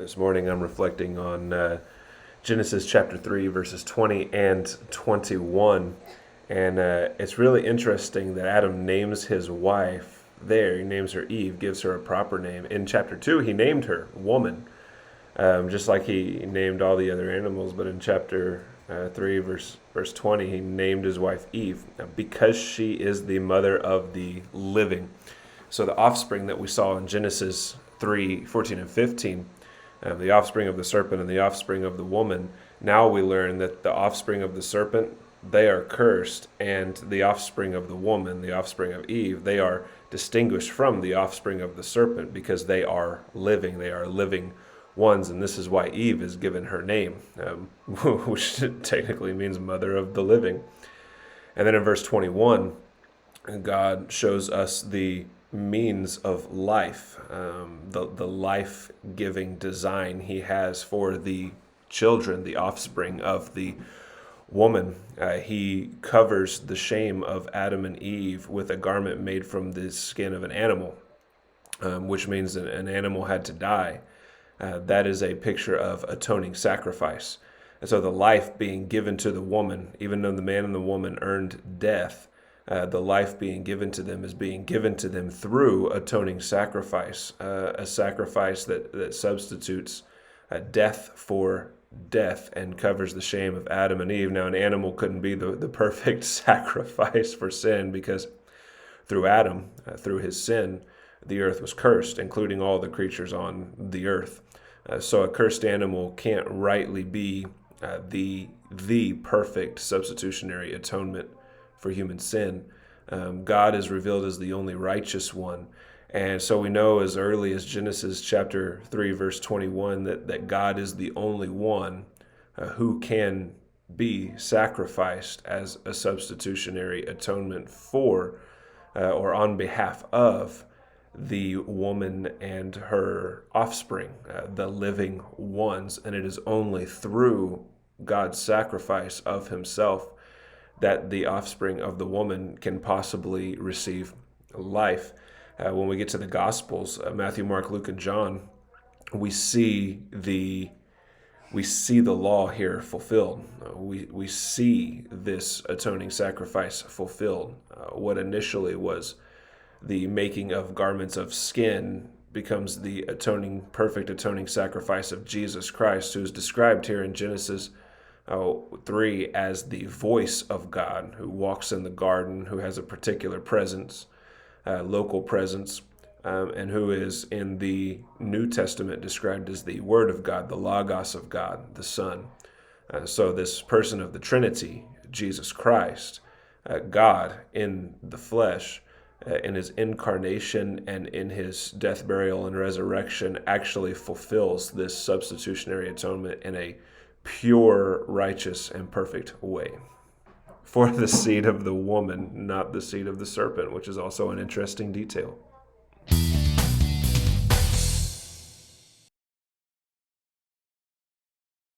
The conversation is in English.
This morning I'm reflecting on Genesis chapter 3, verses 20 and 21. And it's really interesting that Adam names his wife there. He names her Eve, gives her a proper name. In chapter 2, he named her woman, just like he named all the other animals. But in chapter 3, verse 20, he named his wife Eve because she is the mother of the living. So the offspring that we saw in Genesis 3, 14 and 15, the offspring of the serpent and the offspring of the woman, now we learn that the offspring of the serpent, they are cursed, and the offspring of the woman, the offspring of Eve, they are distinguished from the offspring of the serpent because they are living ones, and this is why Eve is given her name, which technically means mother of the living. And then in verse 21, God shows us the means of life, the life-giving design he has for the children, the offspring of the woman. He covers the shame of Adam and Eve with a garment made from the skin of an animal, which means that an animal had to die. That is a picture of atoning sacrifice. And so the life being given to the woman, even though the man and the woman earned death, the life being given to them is being given to them through atoning sacrifice, a sacrifice that substitutes death for death and covers the shame of Adam and Eve. Now, an animal couldn't be the perfect sacrifice for sin because through Adam, through his sin, the earth was cursed, including all the creatures on the earth. So a cursed animal can't rightly be the perfect substitutionary atonement for human sin. God is revealed as the only righteous one. And so we know as early as Genesis chapter 3, verse 21, that God is the only one who can be sacrificed as a substitutionary atonement for or on behalf of the woman and her offspring, the living ones. And it is only through God's sacrifice of himself that the offspring of the woman can possibly receive life. When we get to the Gospels, Matthew, Mark, Luke, and John, we see the law here fulfilled. We see this atoning sacrifice fulfilled. What initially was the making of garments of skin becomes the perfect atoning sacrifice of Jesus Christ, who is described here in Genesis 3 as the voice of God, who walks in the garden, who has a particular presence, local presence, and who is in the New Testament described as the Word of God, the Logos of God, the Son. So this person of the Trinity, Jesus Christ, God in the flesh, in his incarnation and in his death, burial, and resurrection, actually fulfills this substitutionary atonement in a pure, righteous, and perfect way. For the seed of the woman, not the seed of the serpent, which is also an interesting detail.